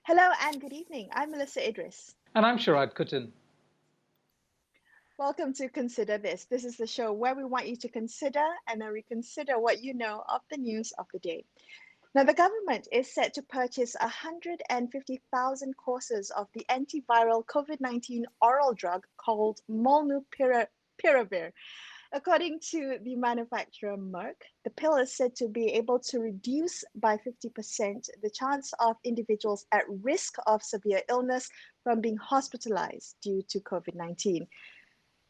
Hello and good evening. I'm Melissa Idris. And I'm Sharad Kuttan. Welcome to Consider This. This is the show where we want you to consider and then reconsider what you know of the news of the day. Now, the government is set to purchase 150,000 courses of the antiviral COVID-19 oral drug called Molnupiravir. According to the manufacturer Merck, the pill is said to be able to reduce by 50% the chance of individuals at risk of severe illness from being hospitalized due to COVID-19.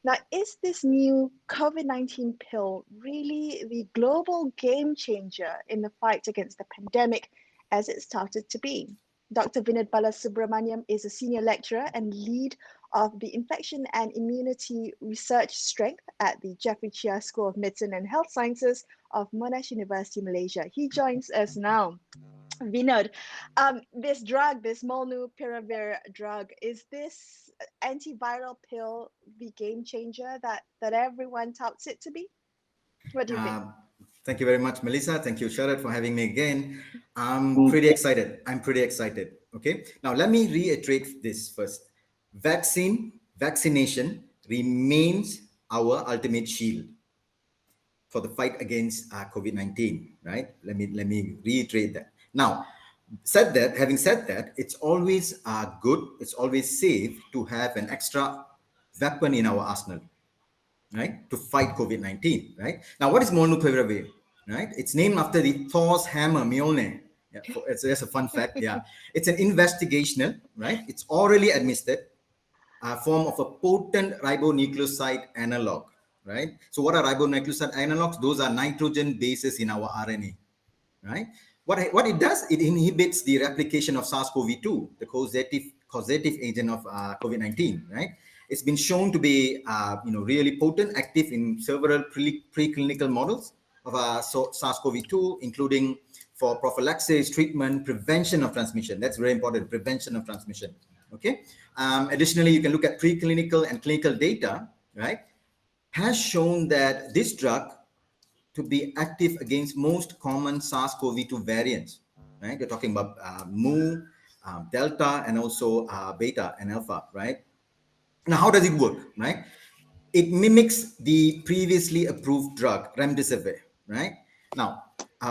Now, is this new COVID-19 pill really the global game changer in the fight against the pandemic as it started to be? Dr. Vinod Balasubramaniam is a senior lecturer and lead of the Infection and Immunity Research Strength at the Jeffrey Chia School of Medicine and Health Sciences of Monash University, Malaysia. He joins us now. Vinod, this drug, this Molnupiravir drug, is this antiviral pill the game changer that everyone touts it to be? What do you think? Thank you very much, Melissa. Thank you, Sharad, for having me again. I'm pretty excited. Okay. Now, let me reiterate this first. Vaccination remains our ultimate shield for the fight against COVID-19, right? Let me reiterate that. Now, having said that, it's always good, it's always safe to have an extra weapon in our arsenal, right, to fight COVID-19, right? Now, what is Molnupiravir, right? It's named after the Thor's hammer, Mjolnir. Yeah, it's just a fun fact. Yeah, it's an investigational, right? It's orally administered form of a potent ribonucleoside analog, right? So, what are ribonucleoside analogs? Those are nitrogen bases in our RNA, right? What it does, it inhibits the replication of SARS-CoV-2, the causative agent of COVID-19, right? It's been shown to be, really potent, active in several preclinical models of SARS-CoV-2, including for prophylaxis, treatment, prevention of transmission. That's very important, prevention of transmission. Okay. Additionally, you can look at preclinical and clinical data, right? Has shown that this drug to be active against most common SARS-CoV-2 variants, right? You're talking about Mu, Delta, and also Beta and Alpha, right? Now, how does it work, right? It mimics the previously approved drug, remdesivir, right? Now,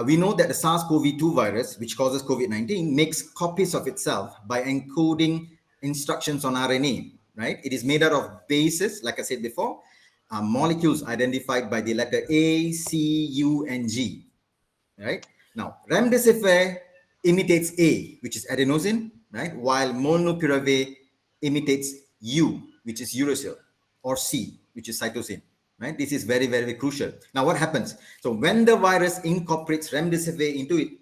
we know that the SARS-CoV-2 virus, which causes COVID-19, makes copies of itself by encoding instructions on RNA, right? It is made out of bases, like I said before, molecules identified by the letter A, C, U, and G, right? Now, remdesivir imitates A, which is adenosine, right? While Molnupiravir imitates U, which is uracil, or C, which is cytosine, right? This is very, very crucial. Now, what happens? So when the virus incorporates remdesivir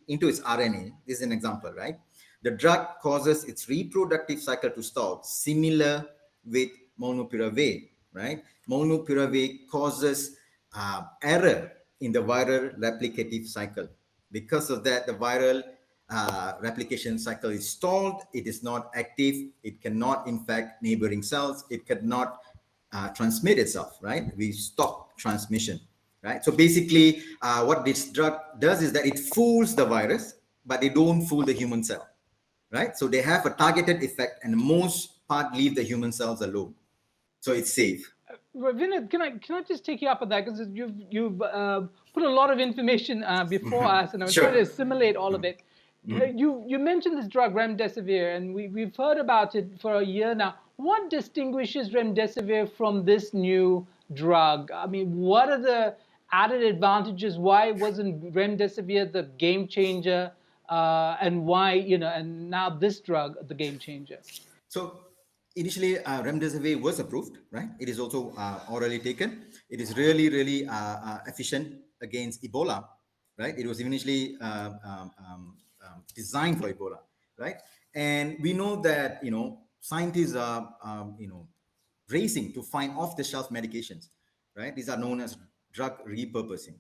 into its RNA, this is an example, right? The drug causes its reproductive cycle to stall, similar with Molnupiravir, right? Molnupiravir causes error in the viral replicative cycle. Because of that, the viral replication cycle is stalled. It is not active. It cannot infect neighboring cells. It cannot transmit itself, right? We stop transmission, right? So basically, what this drug does is that it fools the virus, but they don't fool the human cell, right? So they have a targeted effect, and the most part leave the human cells alone. So it's safe. Vinod, can I just take you up on that, because you've put a lot of information before us, and I'm trying to assimilate all of it. You mentioned this drug remdesivir, and we've heard about it for a year now. What distinguishes remdesivir from this new drug? I mean, what are the added advantages? Why wasn't remdesivir the game changer, and why, and now this drug the game changer? So initially, remdesivir was approved, right? It is also orally taken. It is really, really efficient against Ebola, right? It was initially designed for Ebola, right? And we know that, scientists are, racing to find off-the-shelf medications, right? These are known as drug repurposing.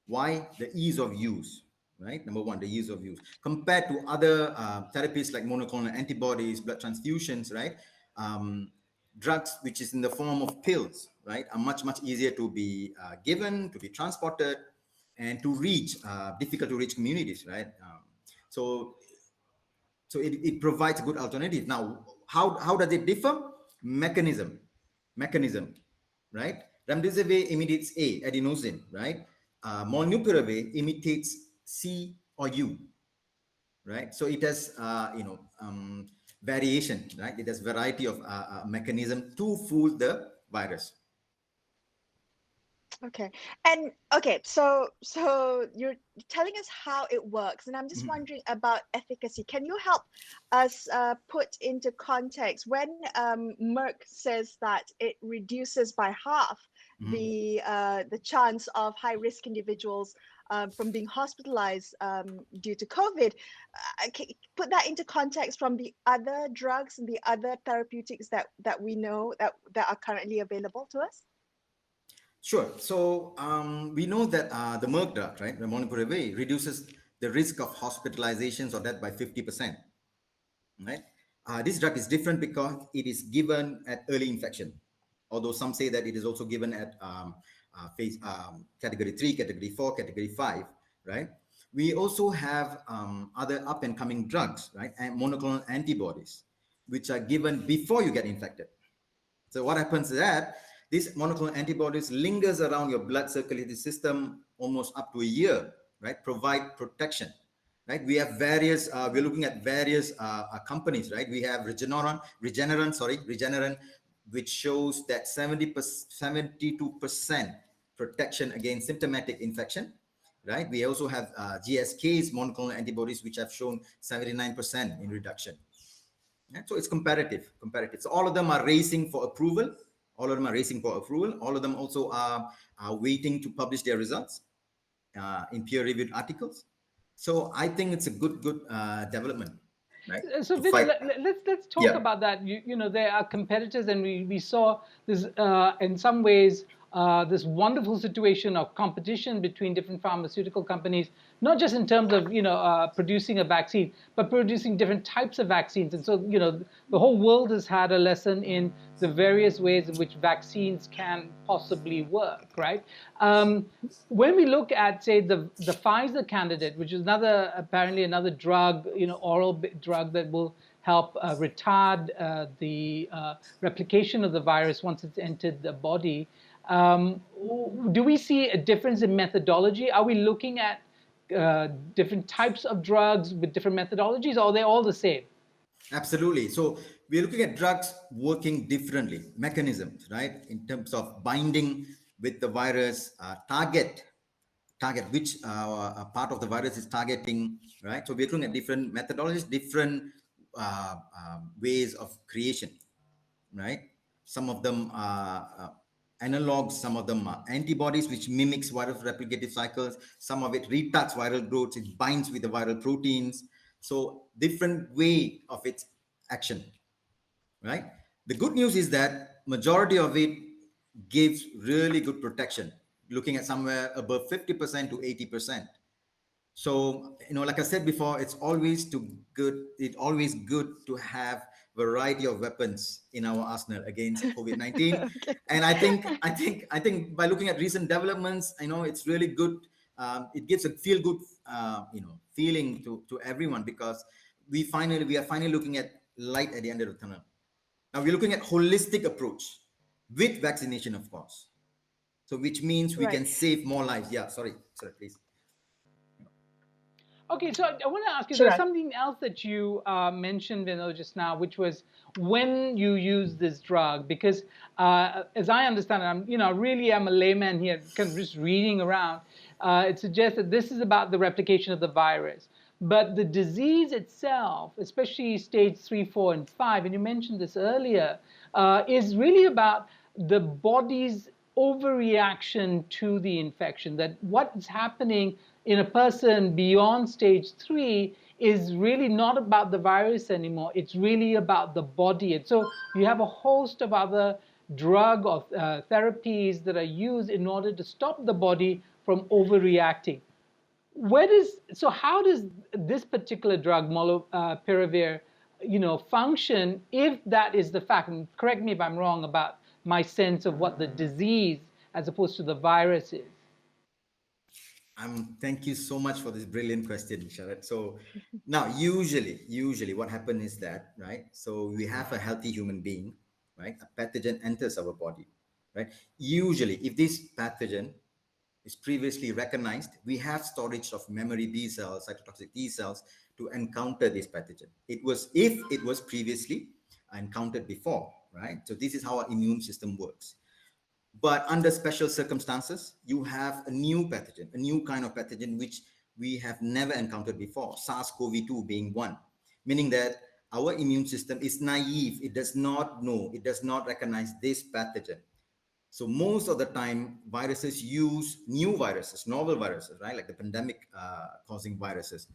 Why? The ease of use, right? Number one, the ease of use. Compared to other therapies like monoclonal antibodies, blood transfusions, right? Drugs, which is in the form of pills, right, are much, much easier to be given, to be transported, and to reach difficult to reach communities, right? So So it provides a good alternative. Now, how does it differ? Mechanism, right? Remdesivir imitates A, adenosine, right? Molnupiravir imitates C or U, right? So it has, variation, right? It has variety of mechanism to fool the virus. Okay. And okay, so you're telling us how it works, and I'm just wondering about efficacy. Can you help us put into context when Merck says that it reduces by half the chance of high-risk individuals from being hospitalized due to COVID? Put that into context from the other drugs and the other therapeutics that we know that are currently available to us? Sure. So we know that the Merck drug, right, the Molnupiravir, reduces the risk of hospitalizations or death by 50%. Right. This drug is different because it is given at early infection, although some say that it is also given at phase category 3, category 4, category 5. Right. We also have other up and coming drugs, right, and monoclonal antibodies, which are given before you get infected. So what happens is that these monoclonal antibodies lingers around your blood circulatory system almost up to a year, right? Provide protection, right? We have various, we're looking at various companies, right? We have Regeneron, which shows that 72% protection against symptomatic infection, right? We also have GSK's monoclonal antibodies, which have shown 79% in reduction. Yeah, so it's comparative. So all of them are racing for approval. All of them also are waiting to publish their results in peer-reviewed articles. So I think it's a good development. Right? So Vinod, let's talk about that. You know, there are competitors, and we saw this in some ways this wonderful situation of competition between different pharmaceutical companies, not just in terms of producing a vaccine, but producing different types of vaccines. And so the whole world has had a lesson in the various ways in which vaccines can possibly work, right? When we look at, say, the Pfizer candidate, which is apparently another drug, oral drug that will help retard the replication of the virus once it's entered the body. Do we see a difference in methodology? Are we looking at different types of drugs with different methodologies, or are they all the same? Absolutely. So we're looking at drugs working differently, mechanisms, right? In terms of binding with the virus, target which part of the virus is targeting, right? So we're looking at different methodologies, different ways of creation, right? Some of them are analogs, some of them are antibodies, which mimics viral replicative cycles. Some of it retards viral growth, it binds with the viral proteins. So different way of its action, right? The good news is that majority of it gives really good protection, looking at somewhere above 50% to 80%. So, like I said before, it's always good to have variety of weapons in our arsenal against COVID-19. Okay. And I think by looking at recent developments, it's really good. It gives a feel good, feeling to everyone, because we are finally looking at light at the end of the tunnel. Now we're looking at holistic approach with vaccination, of course. So which means we can save more lives. Yeah, sorry, please. Okay, so I want to ask you, there's something else that you mentioned, Vinod, just now, which was when you use this drug, because as I understand it, I really am a layman here, kind of just reading around. It suggests that this is about the replication of the virus. But the disease itself, especially stage 3, 4, and 5, and you mentioned this earlier, is really about the body's overreaction to the infection, that what is happening in a person beyond stage 3 is really not about the virus anymore. It's really about the body. And so you have a host of other drug or therapies that are used in order to stop the body from overreacting. How does this particular drug, Molnupiravir, function, if that is the fact? And correct me if I'm wrong about my sense of what the disease as opposed to the virus is. Thank you so much for this brilliant question, Sharat. So now, usually what happens is that, right? So we have a healthy human being, right? A pathogen enters our body, right? Usually, if this pathogen is previously recognized, we have storage of memory B cells, cytotoxic T cells to encounter this pathogen. If it was previously encountered before, right? So this is how our immune system works. But under special circumstances, you have a new pathogen, a new kind of pathogen which we have never encountered before, SARS-CoV-2 being one, meaning that our immune system is naive. It does not know, it does not recognize this pathogen. So most of the time, viruses use new viruses, novel viruses, right? Like the pandemic causing viruses,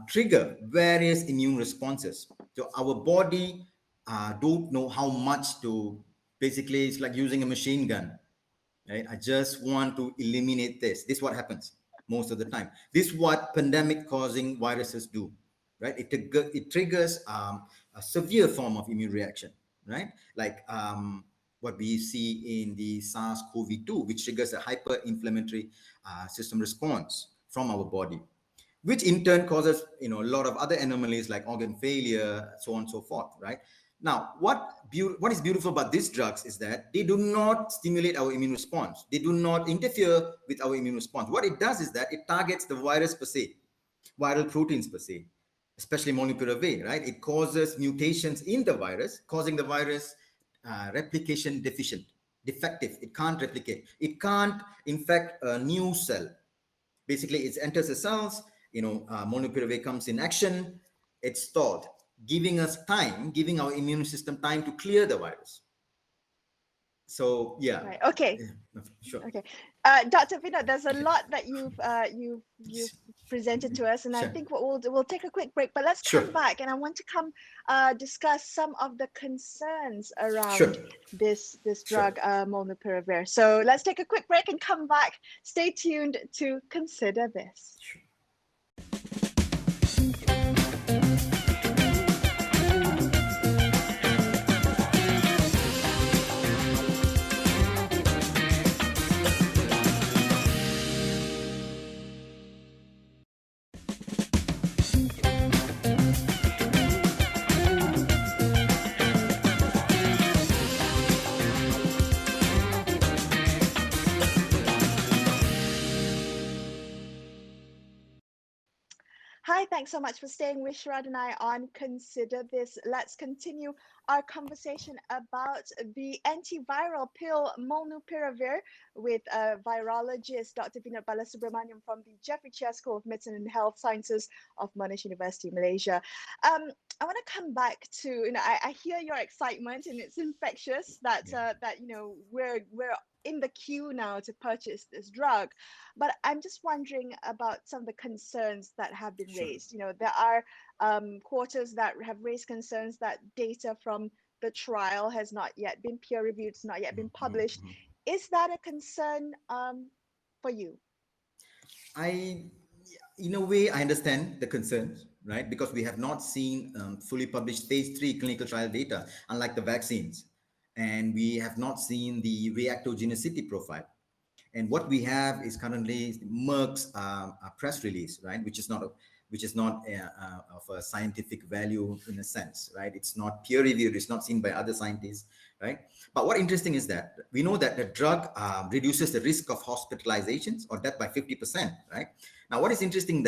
trigger various immune responses. So our body don't know how much to, basically it's like using a machine gun, right? I just want to eliminate this. This is what happens most of the time. This is what pandemic causing viruses do, right? It triggers a severe form of immune reaction, right? Like what we see in the SARS-CoV-2, which triggers a hyper-inflammatory system response from our body, which in turn causes, a lot of other anomalies like organ failure, so on and so forth, right? Now, what is beautiful about these drugs is that they do not stimulate our immune response. They do not interfere with our immune response. What it does is that it targets the virus per se, viral proteins per se, especially molnupiravir, right? It causes mutations in the virus, causing the virus replication defective. It can't replicate. It can't infect a new cell. Basically, it enters the cells, molnupiravir comes in action, it's stalled, giving our immune system time to clear the virus. So yeah. Right. Okay. Yeah, sure. Okay. Dr. Vinod, there's a lot that you've presented to us, and Sure. I think we'll take a quick break, but let's come back, and I want to discuss some of the concerns around this drug, Molnupiravir. So let's take a quick break and come back. Stay tuned to Consider This. Sure. Hi, thanks so much for staying with Sharad and I on Consider This. Let's continue our conversation about the antiviral pill Molnupiravir with virologist Dr. Vinod Balasubramaniam from the Jeffrey Chia School of Medicine and Health Sciences of Monash University, Malaysia. I want to come back to, I hear your excitement, and it's infectious that we're in the queue now to purchase this drug. But I'm just wondering about some of the concerns that have been raised. There are quarters that have raised concerns that data from the trial has not yet been peer reviewed, it's not yet been published. Is that a concern for you? In a way, I understand the concerns, right? Because we have not seen fully published phase 3 clinical trial data, unlike the vaccines. And we have not seen the reactogenicity profile. And what we have is currently Merck's press release, right? Which is not of a scientific value in a sense, right? It's not peer reviewed. It's not seen by other scientists, right? But what interesting is that we know that the drug reduces the risk of hospitalizations or death by 50%, right? Now, what is interesting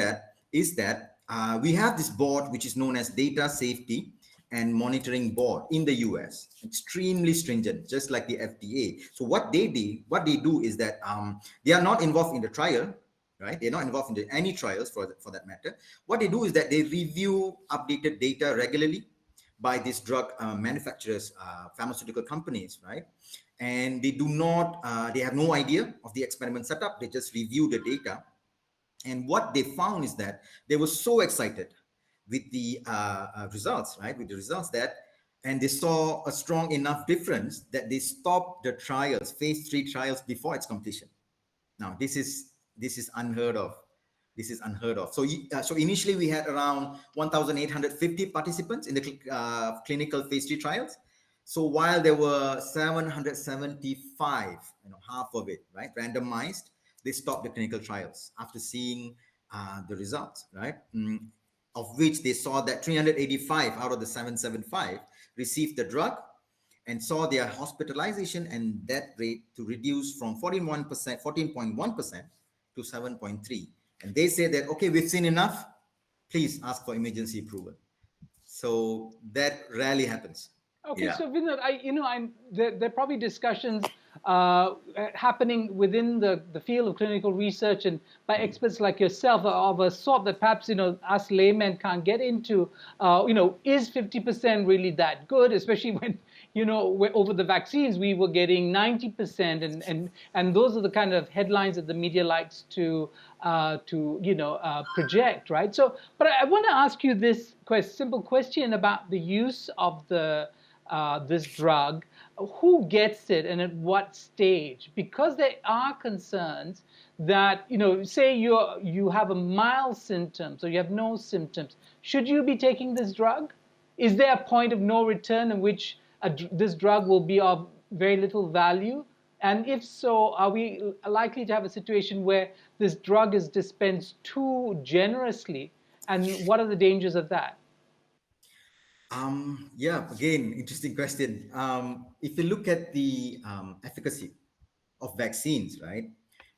is that we have this board which is known as Data Safety and Monitoring Board in the US, extremely stringent, just like the FDA. So what they do is that they are not involved in the trial, right? They're not involved in any trials for that matter. What they do is that they review updated data regularly by these drug manufacturers, pharmaceutical companies, right? And they have no idea of the experiment setup. They just review the data. And what they found is that they were so excited with the results, right? With the results and they saw a strong enough difference that they stopped the trials, phase 3 trials, before its completion. Now, this is unheard of. This is unheard of. So initially we had around 1,850 participants in the clinical phase 3 trials. So while there were 775, half of it, right, randomized, they stopped the clinical trials after seeing the results, right? Of which they saw that 385 out of the 775 received the drug and saw their hospitalization and death rate to reduce from 14.1% to 7.3. And they say that, okay, we've seen enough, please ask for emergency approval. So that rarely happens. Okay, so Vinod, there are probably discussions happening within the field of clinical research and by experts like yourself of a sort that perhaps us laymen can't get into. Is 50% really that good? Especially when over the vaccines we were getting 90%, and those are the kind of headlines that the media likes to project, right? So, but I want to ask you this simple question about the use of this drug. Who gets it and at what stage? Because there are concerns that, say you have a mild symptom, so you have no symptoms. Should you be taking this drug? Is there a point of no return in which this drug will be of very little value? And if so, are we likely to have a situation where this drug is dispensed too generously? And what are the dangers of that? Yeah, again, interesting question. If you look at the efficacy of vaccines, right?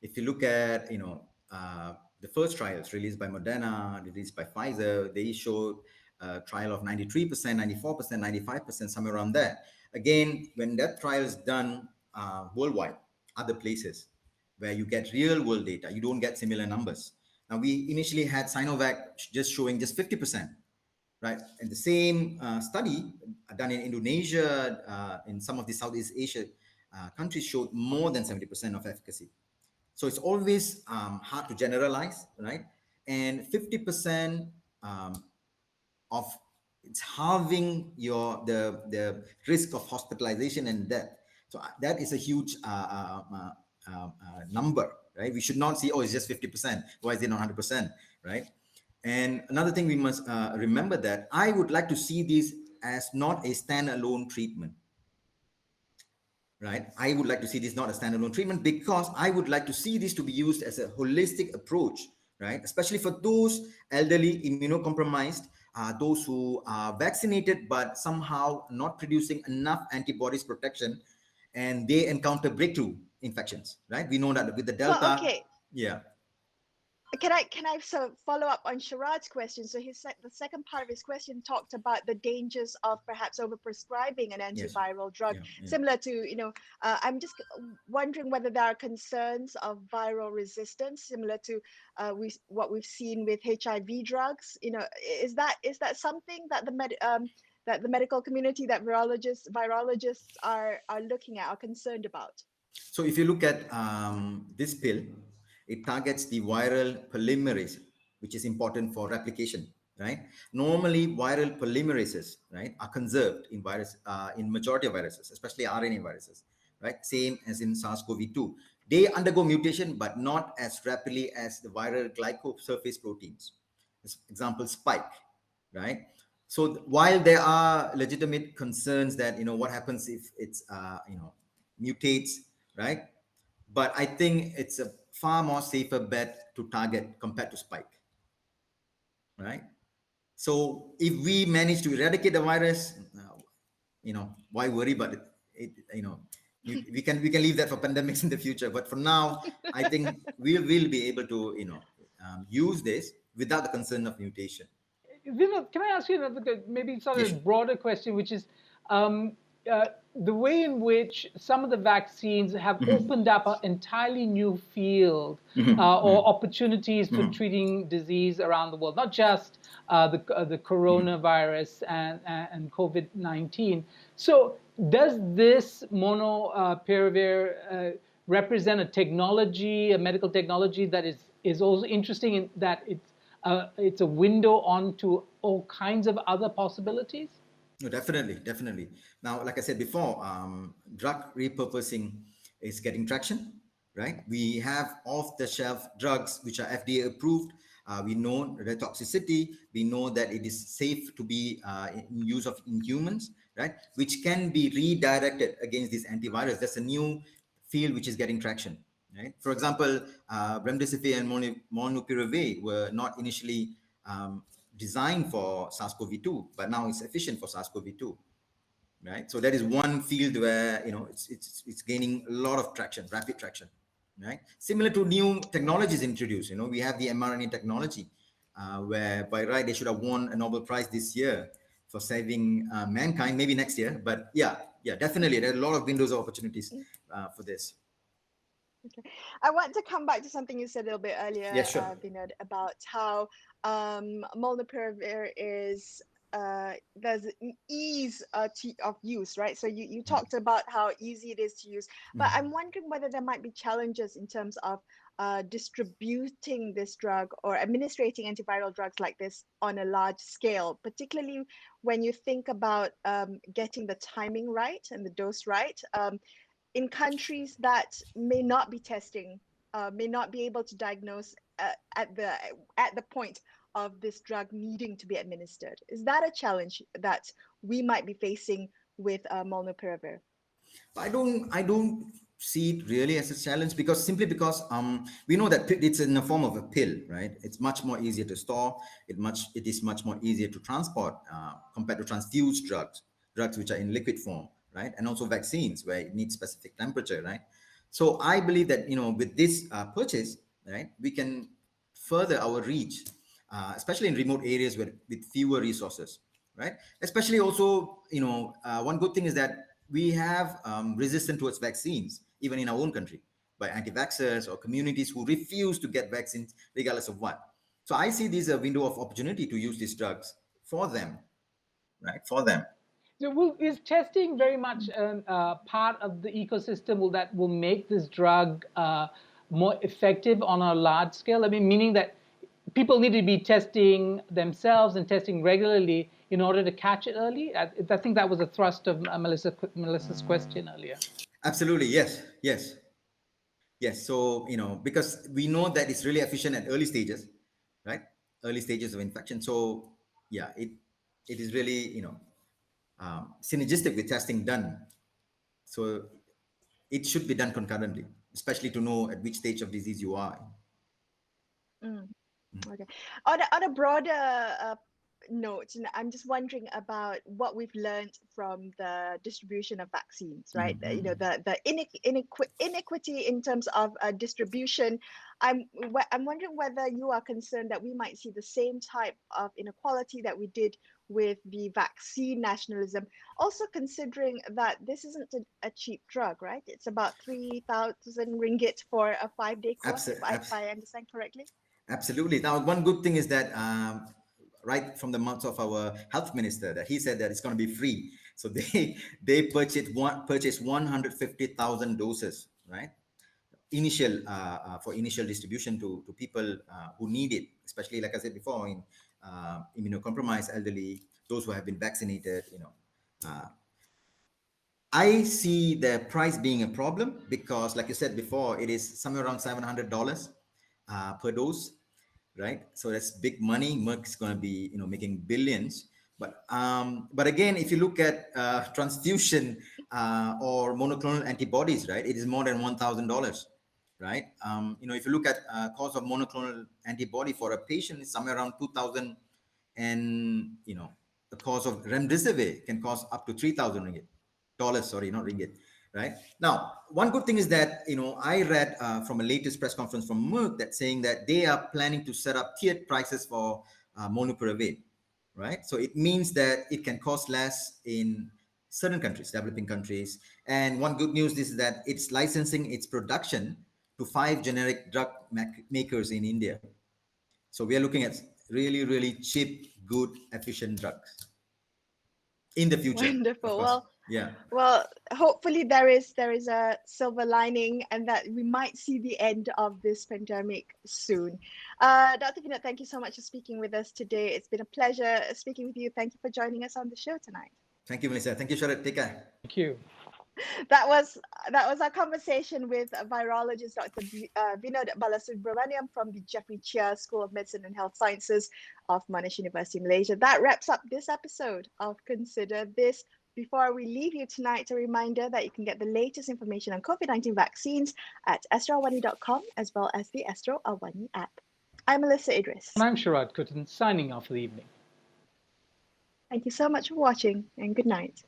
If you look at, the first trials released by Moderna, released by Pfizer, they showed a trial of 93%, 94%, 95%, somewhere around there. Again, when that trial is done worldwide, other places where you get real world data, you don't get similar numbers. Now, we initially had Sinovac just showing just 50%. Right, and the same study done in Indonesia, in some of the Southeast Asia countries, showed more than 70% of efficacy. So it's always hard to generalize, right? And 50% of it's halving the risk of hospitalization and death. So that is a huge number, right? We should not see, oh, it's just 50%. Why is it not 100%, right? And another thing we must remember that I would like to see this as not a standalone treatment, right? I would like to see this not a standalone treatment because I would like to see this to be used as a holistic approach, right? Especially for those elderly, immunocompromised, those who are vaccinated but somehow not producing enough antibodies protection, and they encounter breakthrough infections, right? We know that with the Delta. Well, okay. Yeah. Can I so follow up on Sharad's question? So the second part of his question talked about the dangers of perhaps overprescribing an antiviral drug, similar to, I'm just wondering whether there are concerns of viral resistance, similar to what we've seen with HIV drugs. Is that something that the medical community, that virologists are looking at, are concerned about? So if you look at this pill, it targets the viral polymerase, which is important for replication, right? Normally, viral polymerases, right, are conserved in in majority of viruses, especially RNA viruses, right? Same as in SARS-CoV-2. They undergo mutation, but not as rapidly as the viral glycosurface proteins. Example, spike, right? So while there are legitimate concerns that, what happens if it's, mutates, right? But I think it's a far more safer bet to target compared to spike, right? So if we manage to eradicate the virus, why worry about it? We can leave that for pandemics in the future. But for now, I think we will be able to, use this without the concern of mutation. Vinod, can I ask you another, maybe sort of a broader question, which is the way in which some of the vaccines have opened up an entirely new field or opportunities for treating disease around the world, not just the coronavirus and COVID-19. So does this Molnupiravir represent a technology, a medical technology that is also interesting in that it's a window onto all kinds of other possibilities? No, definitely. Now, like I said before, drug repurposing is getting traction, right? We have off-the-shelf drugs which are FDA approved. We know the toxicity. We know that it is safe to be in use in humans, right? Which can be redirected against this antivirus. That's a new field which is getting traction, Right? For example, remdesivir and molnupiravir were not initially designed for SARS-CoV-2, but now it's efficient for SARS-CoV-2. Right? So that is one field where it's gaining a lot of traction, rapid traction. Right? Similar to new technologies introduced. We have the mRNA technology, where by right they should have won a Nobel Prize this year for saving mankind, maybe next year. But yeah, definitely there are a lot of windows of opportunities for this. Okay. I want to come back to something you said a little bit earlier, Yeah, sure. Vinod, about how molnupiravir is there's an ease of use, right? So you talked about how easy it is to use, but I'm wondering whether there might be challenges in terms of distributing this drug or administering antiviral drugs like this on a large scale, particularly when you think about getting the timing right and the dose right. In countries that may not be testing, may not be able to diagnose at the point of this drug needing to be administered. Is that a challenge that we might be facing with molnupiravir? I don't see it really as a challenge simply because we know that it's in the form of a pill, right? It's much more easier to store. It is much more easier to transport compared to transfused drugs which are in liquid form, right? And also vaccines where it needs specific temperature, right? So I believe that with this purchase, right, we can further our reach, especially in remote areas with fewer resources, right? Especially also, one good thing is that we have resistance towards vaccines, even in our own country, by anti-vaxxers or communities who refuse to get vaccines regardless of what. So I see this as a window of opportunity to use these drugs for them, right? For them. So is testing very much part of the ecosystem that will make this drug more effective on a large scale? I mean, meaning that people need to be testing themselves and testing regularly in order to catch it early? I think that was a thrust of Melissa's question earlier. Absolutely, yes. So, because we know that it's really efficient at early stages, right? Early stages of infection. So, yeah, it is really, synergistic with testing done. So it should be done concurrently, especially to know at which stage of disease you are. Okay. On a broader note, I'm just wondering about what we've learned from the distribution of vaccines, right? The inequity in terms of distribution. I'm wondering whether you are concerned that we might see the same type of inequality that we did with the vaccine nationalism, also considering that this isn't a cheap drug, right? It's about 3,000 ringgit for a 5-day course, if I understand correctly. Absolutely. Now, one good thing is that right from the mouth of our health minister, that he said that it's going to be free. So they purchased 150,000 doses, right? For initial distribution to people who need it, especially like I said before, in immunocompromised elderly, those who have been vaccinated. I see the price being a problem because, like you said before, it is somewhere around $700 per dose. Right, so that's big money. Merck's going to be, making billions. But again, if you look at transfusion or monoclonal antibodies, right, it is more than $1,000, right? If you look at cost of monoclonal antibody for a patient, it's somewhere around 2,000, and the cost of remdesivir can cost up to 3,000 ringgit. Sorry, not ringgit. Right now, one good thing is that I read from a latest press conference from Merck that saying that they are planning to set up tiered prices for molnupiravir, right? So it means that it can cost less in certain countries, developing countries. And one good news is that it's licensing its production to 5 generic drug makers in India. So we are looking at really, really cheap, good, efficient drugs in the future. Wonderful. Well, hopefully there is a silver lining and that we might see the end of this pandemic soon. Dr. Vinod, thank you so much for speaking with us today. It's been a pleasure speaking with you. Thank you for joining us on the show tonight. Thank you, Melissa. Thank you, Sharat. Take care. Thank you. That was our conversation with virologist Dr. Vinod Balasubramaniam from the Jeffrey Chia School of Medicine and Health Sciences of Monash University, Malaysia. That wraps up this episode of Consider This Before we leave you tonight, a reminder that you can get the latest information on COVID-19 vaccines at astroawani.com as well as the Astro Awani app. I'm Melissa Idris. And I'm Sharad Kuttan, signing off for the evening. Thank you so much for watching, and good night.